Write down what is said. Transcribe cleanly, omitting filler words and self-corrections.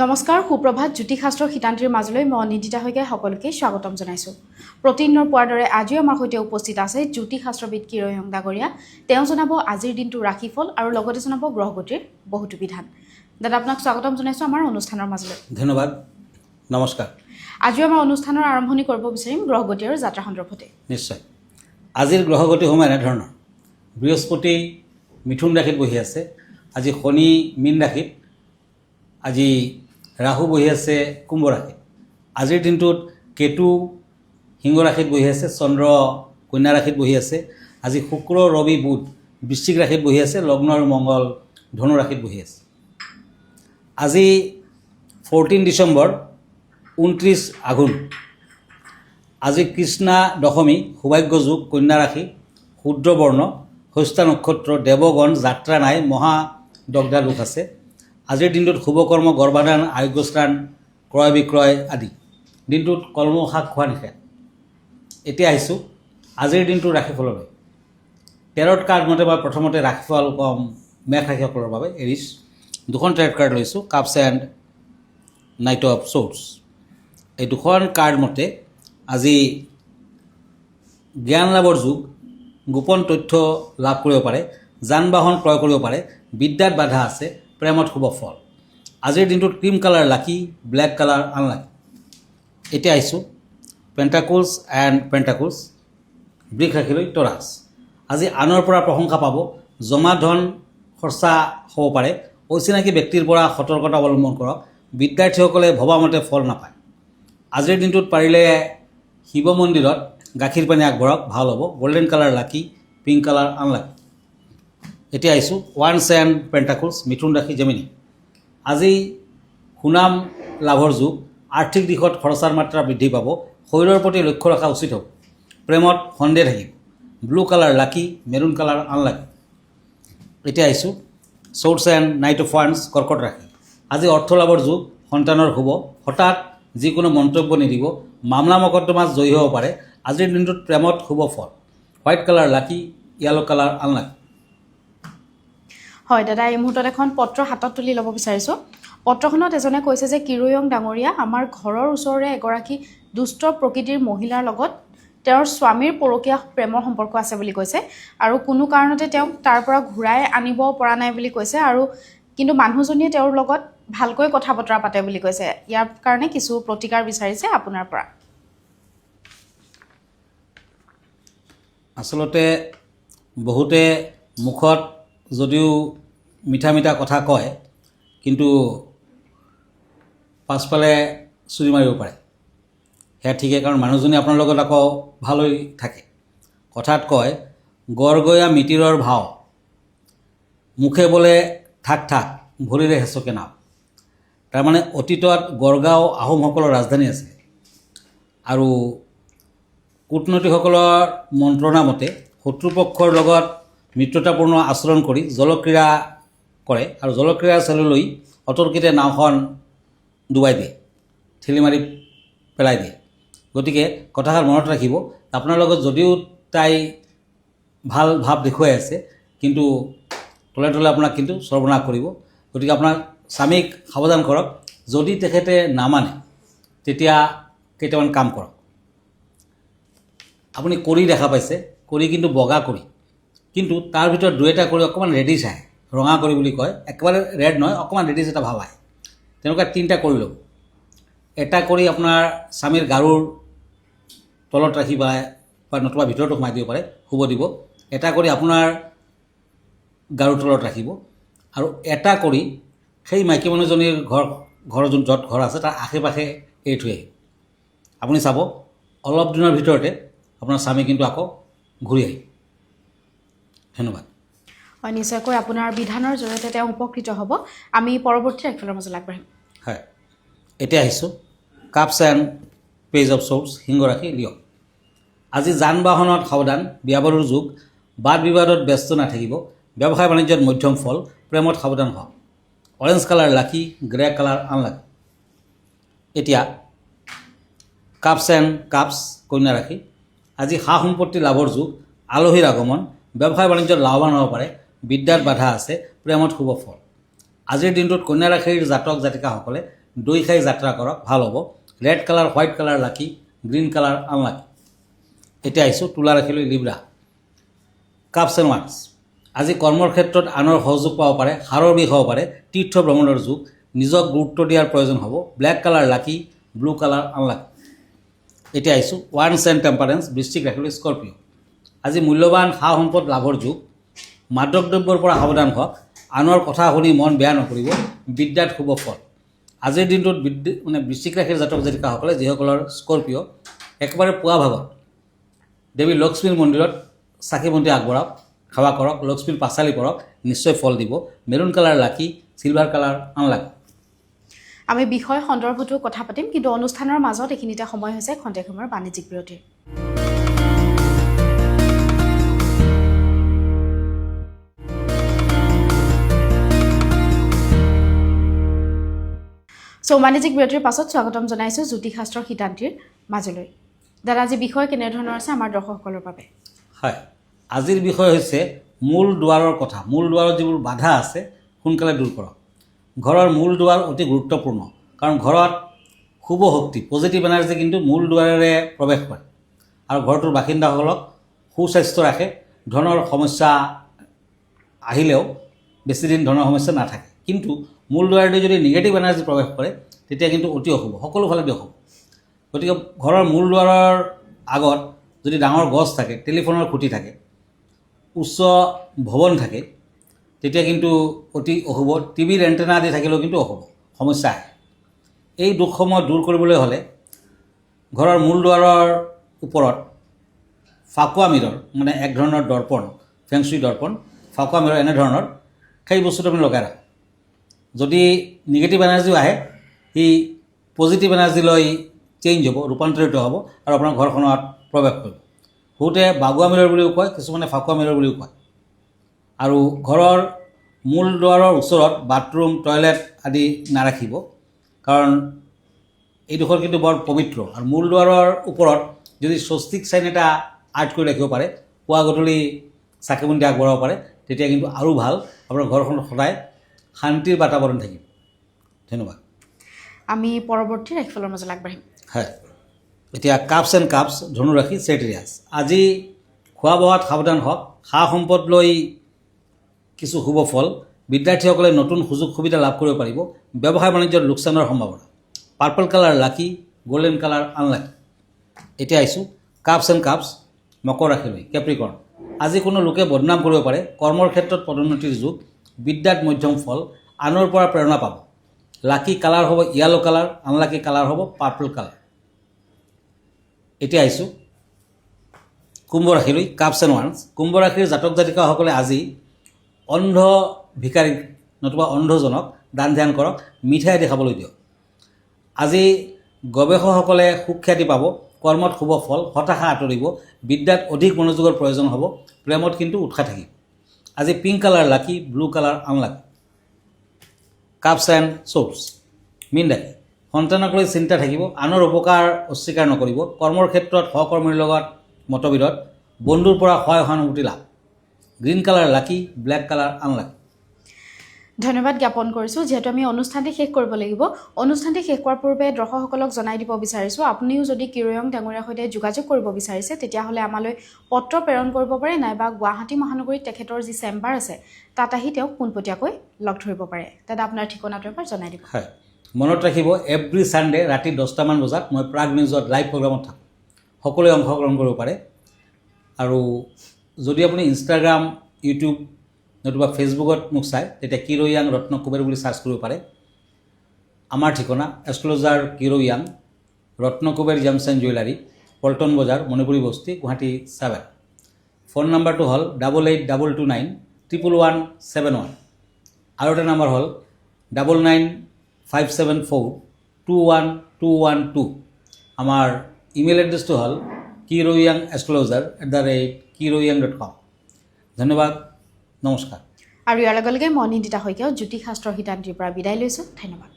নমস্কাৰ সুপ্ৰভাত জ্যোতিষশাস্ত্ৰৰ শিতান্তিৰ মাজলৈ মই নিদিতা হৈকে সকলোকে স্বাগতম জনাইছোঁ। প্ৰতিদিনৰ পোৱাৰ দৰে আজিও আমাৰ সৈতে উপস্থিত আছে জ্যোতিষশাস্ত্ৰবিদ কিৰয়ং ডাঙৰীয়া। তেওঁ জনাব আজিৰ দিনটোৰ ৰাশিফল আৰু লগতে জনাব গ্ৰহগতিৰ বহুতো বিধান। দাদা আপোনাক স্বাগতম জনাইছোঁ আমাৰ অনুষ্ঠানৰ মাজলৈ। ধন্যবাদ, নমস্কাৰ। আজিও আমাৰ অনুষ্ঠানৰ আৰম্ভণি কৰিব বিচাৰিম গ্ৰহগতি আৰু যাত্ৰা সন্দৰ্ভতে। নিশ্চয়। আজিৰ গ্ৰহগতিসমূহ এনেধৰণৰ: বৃহস্পতি মিথুন ৰাশিত বহি আছে, আজি শনি মীন ৰাশিত, আজি ৰাহু বহি আছে কুম্ভ ৰাশিত। আজিৰ দিনটোত কেতু সিংহ ৰাশিত বহি আছে, চন্দ্ৰ কন্যা ৰাশিত বহি আছে। আজি শুক্ৰ ৰবি বুধ বৃশ্চিক ৰাশিত বহি আছে, লগ্ন আৰু মংগল ধনু ৰাশিত বহি আছে। আজি 14 ডিচেম্বৰ 29 আঘোণ। আজি কৃষ্ণা দশমী, সৌভাগ্য যোগ, কন্যা ৰাশি, শূদ্ৰ বৰ্ণ, হস্তা নক্ষত্ৰ, দেৱগণ, যাত্ৰা নাই, মহা দগ্ধা লোক আছে। আজিৰ দিনটোত শুভকৰ্ম, গৰ্ভাধান, আৰোগ্যস্থান, ক্ৰয় বিক্ৰয় আদি। দিনটোত কলমৌ শাক খোৱা নিষেধ। এতিয়া আহিছোঁ আজিৰ দিনটোৰ ৰাশিফললৈ। টেৰট কাৰ্ড মতে মই প্ৰথমতে ৰাশিফল কম মেঘ ৰাশিসকলৰ বাবে এৰিছ। দুখন টেৰট কাৰ্ড লৈছোঁ, cups and night of shorts. এই দুখন কাৰ্ড মতে আজি জ্ঞান লাভৰ যুগ, গোপন তথ্য লাভ কৰিব পাৰে, যান বাহন ক্ৰয় কৰিব পাৰে, বিদ্যাত বাধা আছে, প্ৰেমত শুভ ফল। আজিৰ দিনটোত ক্ৰীম কালাৰ লাকি, ব্লেক কালাৰ আনলাকি। এতিয়া আহিছোঁ পেণ্টাকুলছ এণ্ড পেণ্টাকুলছ, বৃষ ৰাশিলৈ তৰাছ। আজি আনৰ পৰা প্ৰশংসা পাব, জমা ধন খৰচা হ'ব পাৰে, অচিনাকি ব্যক্তিৰ পৰা সতৰ্কতা অৱলম্বন কৰক। বিদ্যাৰ্থীসকলে ভবামতে ফল নাপায়। আজিৰ দিনটোত পাৰিলে শিৱ মন্দিৰত গাখীৰ পানী আগবঢ়াওক, ভাল হ'ব। গল্ডেন কালাৰ লাকি, পিংক কালাৰ আনলাকি। এতিয়া আহিছোঁ ওৱান্স এণ্ড পেণ্টাকুলছ, মিথুন ৰাশি জেমিনি। আজি সুনাম লাভৰ যুগ, আৰ্থিক দিশত খৰচাৰ মাত্ৰা বৃদ্ধি পাব, শৰীৰৰ প্ৰতি লক্ষ্য ৰখা উচিত হ'ব। প্ৰেমত সন্দেহ থাকিব। ব্লু কালাৰ লাকি, মেৰুণ কালাৰ আনলাকি। এতিয়া আহিছোঁ shorts and night of once, কৰ্কট ৰাশি। আজি অৰ্থ লাভৰ যুগ, সন্তানৰ শুভ, হঠাৎ যিকোনো মন্তব্য নিদিব, মামলা মকদ্দমাত জয়ী হ'ব পাৰে। আজিৰ দিনটোত প্ৰেমত শুভ ফল। হোৱাইট কালাৰ লাকি, য়েলো কালাৰ আনলাকি। হয় দাদা, এই মুহূৰ্তত এখন পত্ৰ হাতত তুলি ল'ব বিচাৰিছোঁ। পত্ৰখনত এজনে কৈছে যে কিৰয়ং ডাঙৰীয়া, আমাৰ ঘৰৰ ওচৰৰে এগৰাকী দুষ্ট প্ৰকৃতিৰ মহিলাৰ লগত তেওঁৰ স্বামীৰ পৰকীয়া প্ৰেমৰ সম্পৰ্ক আছে বুলি কৈছে, আৰু কোনো কাৰণতে তেওঁক তাৰ পৰা ঘূৰাই আনিব পৰা নাই বুলি কৈছে, আৰু কিন্তু মানুহজনীয়ে তেওঁৰ লগত ভালকৈ কথা বতৰা পাতে বুলি কৈছে। ইয়াৰ কাৰণে কিছু প্ৰতিকাৰ বিচাৰিছে আপোনাৰ পৰা। আচলতে বহুতে মুখত যদিও মিঠা মিঠা কথা কয়, কিন্তু পাছফালে চুৰি মাৰিব পাৰে। সেয়া ঠিকেই, কাৰণ মানুহজনী আপোনাৰ লগত আকৌ ভাল হৈ থাকে। কথাত কয় গড়গঞা মিতিৰৰ ভাও, মুখে বোলে ঠাক ঠাক, ভৰিৰে হেঁচকে নাও। তাৰমানে অতীতত গড়গাঁও আহোমসকলৰ ৰাজধানী আছিল, আৰু কূটনৈতিকসকলৰ মন্ত্ৰণা মতে শত্ৰুপক্ষৰ লগত মিত্ৰতাপূৰ্ণ আচৰণ কৰি জলক্ৰীড়া কৰে, আৰু জলক্ৰীড়াৰ চেললৈ অতৰ্কিতে নাওখন ডুবাই দিয়ে, ঠেলি মাৰি পেলাই দিয়ে। গতিকে কথাষাৰ মনত ৰাখিব, আপোনাৰ লগত যদিও তাই ভাল ভাৱ দেখুৱাই আছে, কিন্তু তলে তলে আপোনাক কিন্তু সৰ্বনাশ কৰিব। গতিকে আপোনাৰ স্বামীক সাৱধান কৰক। যদি তেখেতে নামানে তেতিয়া কেইটামান কাম কৰক। আপুনি কৰি দেখা পাইছে, কৰি কিন্তু বগা কৰি, কিন্তু তাৰ ভিতৰত দুই এটা কৰি অকণমান ৰেডিছ আহে, ৰঙা কৰি বুলি কয়, একেবাৰে ৰেড নহয়, অকণমান ৰেডিছ এটা ভাৱ আহে। তেনেকুৱা 3টা কৰি ল'ব। এটা কৰি আপোনাৰ স্বামীৰ গাৰুৰ তলত ৰাখি বা নতুবা ভিতৰতো সোমাই দিব পাৰে, শুব দিব। এটা কৰি আপোনাৰ গাৰুৰ তলত ৰাখিব, আৰু এটা কৰি সেই মাইকী মানুহজনীৰ ঘৰ য'ত ঘৰ আছে তাৰ আশে পাশে এৰি থৈ আহিব। আপুনি চাব অলপ দিনৰ ভিতৰতে আপোনাৰ স্বামী কিন্তু আকৌ ঘূৰি আহিব। ধন্যবাদ। হয়, নিশ্চয়কৈ আপোনাৰ বিধানৰ জৰিয়তে তেওঁ উপকৃত হ'ব। আমি পৰৱৰ্তী ৰাশিফলৰ মাজলৈ আগবাঢ়িম। হয়, এতিয়া আহিছোঁ cups and page of swords, সিংহ ৰাশি লিঅ'। আজি যান বাহনত সাৱধান, বিয়া বাৰুৰ যুগ, বাদ বিবাদত ব্যস্ত নাথাকিব, ব্যৱসায় বাণিজ্যত মধ্যম ফল, প্ৰেমত সাৱধান হওক। অৰেঞ্জ কালাৰ লাকি, গ্ৰে কালাৰ আনলাকি। এতিয়া কাপছ এণ্ড কাপছ, কন্যা ৰাশি। আজি সা সম্পত্তি লাভৰ যুগ, আলহীৰ আগমন, ব্যৱসায় বাণিজ্যত লাভৱান হ'ব পাৰে, বিদ্যাত বাধা আছে, প্ৰেমত শুভ ফল। আজিৰ দিনটোত কন্যা ৰাশিৰ জাতক জাতিকাসকলে দৈ খাই যাত্ৰা কৰক, ভাল হ'ব। ৰেড কালাৰ, হোৱাইট কালাৰ লাকি, গ্ৰীণ কালাৰ আনলাকি। এতিয়া আহিছোঁ তুলা ৰাশিলৈ, লিব্ৰা। Cups and once. আজি কৰ্মৰ ক্ষেত্ৰত আনৰ সহযোগ পাব পাৰে, হাড়ৰ বিষ হ'ব পাৰে, তীৰ্থ ভ্ৰমণৰ যুগ, নিজক গুৰুত্ব দিয়াৰ প্ৰয়োজন হ'ব। Black colour lucky, blue colour unlucky. এতিয়া আহিছোঁ ওৱান্স এণ্ড টেম্পাৰেন্স, বৃশ্চিক ৰাশিলৈ, স্কৰপিঅ'। আজি মূল্যৱান সা সম্পদ লাভৰ যুগ, মাদক দ্ৰব্যৰ পৰা সাৱধান হওক, আনৰ কথা শুনি মন বেয়া নকৰিব, বিদ্যাত শুভ ফল। আজিৰ দিনটোত বৃশ্চিক ৰাশিৰ জাতক জাতিকাসকলে, যিসকলৰ স্কৰপিঅ', একেবাৰে পুৱা ভাগত দেৱী লক্ষ্মীৰ মন্দিৰত চাকি বন্তি আগবঢ়াওক, সেৱা কৰক, লক্ষ্মীৰ পাঁচালি পৰক, নিশ্চয় ফল দিব। মেৰুণ কালাৰ লাকি, চিলভাৰ কালাৰ আনলাকি। আমি বিষয় সন্দৰ্ভতো কথা পাতিম, কিন্তু অনুষ্ঠানৰ মাজত এইখিনিতে সময় হৈছে খন্তেক সময়ৰ বাণিজ্যিক বিৰতিৰ। বাণিজ্যিক বিৰতিৰ পাছত স্বাগতম জনাইছোঁ জ্যোতিষশাস্ত্ৰৰ সিদ্ধান্তিৰ মাজলৈ। দাদা, আজি বিষয় কেনেধৰণৰ আছে আমাৰ দৰ্শকসকলৰ বাবে? হয়, আজিৰ বিষয় হৈছে মূল দুৱাৰৰ কথা। মূল দুৱাৰত যিবোৰ বাধা আছে সোনকালে দূৰ কৰক। ঘৰৰ মূল দুৱাৰ অতি গুৰুত্বপূৰ্ণ, কাৰণ ঘৰত শুভ শক্তি, পজিটিভ এনাৰ্জি কিন্তু মূল দুৱাৰেৰে প্ৰৱেশ কৰে আৰু ঘৰটোৰ বাসিন্দাসকলক সুস্বাস্থ্য ৰাখে। ধনৰ সমস্যা আহিলেও বেছিদিন ধনৰ সমস্যা নাথাকে, কিন্তু মূল দুৱাৰেদি যদি নিগেটিভ এনাৰ্জি প্ৰৱেশ কৰে তেতিয়া কিন্তু অতি অশুভ, সকলো ফালেদি অশুভ। গতিকে ঘৰৰ মূল দুৱাৰৰ আগত যদি ডাঙৰ গছ থাকে, টেলিফোনৰ খুঁটি থাকে, উচ্চ ভৱন থাকে, তেতিয়া কিন্তু অতি অশুভ। টিভিৰ এণ্টেনা আদি থাকিলেও কিন্তু অশুভ, সমস্যা আহে। এই দুখসমূহ দূৰ কৰিবলৈ হ'লে ঘৰৰ মূল দুৱাৰৰ ওপৰত ফাকুৱা মিৰৰ, মানে এক ধৰণৰ দৰ্পণ, ফেংচুই দৰ্পণ, ফাকুৱা মিৰৰ এনেধৰণৰ সেই বস্তুটো আপুনি লগাই ৰাখক। যদি নিগেটিভ এনাৰ্জিও আহে, সি পজিটিভ এনাৰ্জিলৈ চেঞ্জ হ'ব, ৰূপান্তৰিত হ'ব আৰু আপোনাৰ ঘৰখনত প্ৰৱেশ কৰিব। বহুতে বাগুৱা মিৰৰ বুলিও কয়, কিছুমানে ফাকুৱা মিৰৰ বুলিও কয়। আৰু ঘৰৰ মূল দুৱাৰৰ ওচৰত বাথৰুম, টয়লেট আদি নাৰাখিব, কাৰণ এইডোখৰ কিন্তু বৰ পবিত্ৰ। আৰু মূল দুৱাৰৰ ওপৰত যদি স্বস্তিক চাইন এটা আৰ্ট কৰি ৰাখিব পাৰে, পুৱা গধূলি চাকি বন্তি আগবঢ়াব পাৰে, তেতিয়া কিন্তু আৰু ভাল। আপোনাৰ ঘৰখন সদায় শান্তিৰ বাতাবৰণ থাকিব। ধন্যবাদ। আমি পৰৱৰ্তী ৰাশিফলৰ মাজলৈ আগবাঢ়িম। হয়, এতিয়া কাপছ এণ্ড কাপছ, ধনুৰাশি, চেক্ৰেটাৰিয়াছ। আজি খোৱা বোৱাত সাৱধান হওক, সা সম্পদ লৈ কিছু শুভ ফল। বিদ্যাৰ্থীসকলে নতুন সুযোগ সুবিধা লাভ কৰিব পাৰিব। ব্যৱসায় বাণিজ্যত লোকচানৰ সম্ভাৱনা। পাৰ্পল কালাৰ লাকি, গল্ডেন কালাৰ আনলাকি। এতিয়া আহিছোঁ কাপছ এণ্ড কাপছ, মকৰ ৰাশিলৈ, কেপ্ৰিকৰ্ণ। আজি কোনো লোকে বদনাম কৰিব পাৰে, কৰ্মৰ ক্ষেত্ৰত পদোন্নতিৰ যুগ, বিদ্যাত মধ্যম ফল, আনৰ পৰা প্ৰেৰণা পাব। লাকি কালাৰ হ'ব য়েলো কালাৰ, আনলাকি কালাৰ হ'ব পাৰ্পল কালাৰ। এতিয়া আহিছোঁ কুম্ভ ৰাশিলৈ, কাপছ এণ্ড ওৱান্স। কুম্ভ ৰাশিৰ জাতক জাতিকাসকলে আজি অন্ধ ভিকাৰীক নতুবা অন্ধজনক দান ধ্যান কৰক, মিঠাই আদি খাবলৈ দিয়ক। আজি গৱেষকসকলে সুখ্যাতি পাব, কৰ্মত শুভ ফল, হতাশা আঁতৰিব, বিদ্যাত অধিক মনোযোগৰ প্ৰয়োজন হ'ব, প্ৰেমত কিন্তু উৎসাহ থাকিব। আজি pink colour lucky, blue colour unlucky. Cups and swords, মীন ৰাশি। সন্তানক লৈ চিন্তা থাকিব, আনৰ উপকাৰ অস্বীকাৰ নকৰিব, কৰ্মৰ ক্ষেত্ৰত সহকৰ্মীৰ লগত মতবিৰোধ, বন্ধুৰ পৰা সহায় সহানুভূতি লাভ। গ্ৰীণ কালাৰ লাকি, ব্লেক কালাৰ আনলাকি। ধন্যবাদ জ্ঞাপন কৰিছোঁ। যিহেতু আমি অনুষ্ঠানটি শেষ কৰিব লাগিব, অনুষ্ঠানটি শেষ কৰাৰ পূৰ্বে দৰ্শকসকলক জনাই দিব বিচাৰিছোঁ, আপুনিও যদি কিৰয়ং ডাঙৰীয়াৰ সৈতে যোগাযোগ কৰিব বিচাৰিছে, তেতিয়াহ'লে আমালৈ পত্ৰ প্ৰেৰণ কৰিব পাৰে, নাইবা গুৱাহাটী মহানগৰীত তেখেতৰ যি চেম্বাৰ আছে তাত আহি তেওঁক পোনপটীয়াকৈ লগ ধৰিব পাৰে। দাদা, আপোনাৰ ঠিকনাটো এবাৰ জনাই দিব। হয়, মনত ৰাখিব, এভৰি ছানডে ৰাতি 10টামান বজাত মই প্ৰাগ নিউজত লাইভ প্ৰগ্ৰামত থাকোঁ। সকলোৱে অংশগ্ৰহণ কৰিব পাৰে। আৰু যদি আপুনি ইনষ্টাগ্ৰাম, ইউটিউব নতুবা ফেচবুকত মোক চায়, তেতিয়া কিৰয়াং ৰত্ন কুবেৰ বুলি চাৰ্চ কৰিব পাৰে। আমাৰ ঠিকনা astrologer Kiryang, Ratna Kuber gems and jewellery, Paltan Bazaar, Manipuri বস্তি, গুৱাহাটী 7। ফোন নাম্বাৰটো হ'ল 8822911171। আৰু এটা নাম্বাৰ হ'ল 9957421212। আমাৰ ইমেইল এড্ৰেছটো হ'ল kiroyangastrologer@kiroyang.com। ধন্যবাদ, নমস্কাৰ। আৰু ইয়াৰ লগে লগে মই নিন্দিতা শইকীয়াও জ্যোতিষশাস্ত্ৰৰ সিদ্ধান্তিৰ পৰা বিদায় লৈছোঁ। ধন্যবাদ।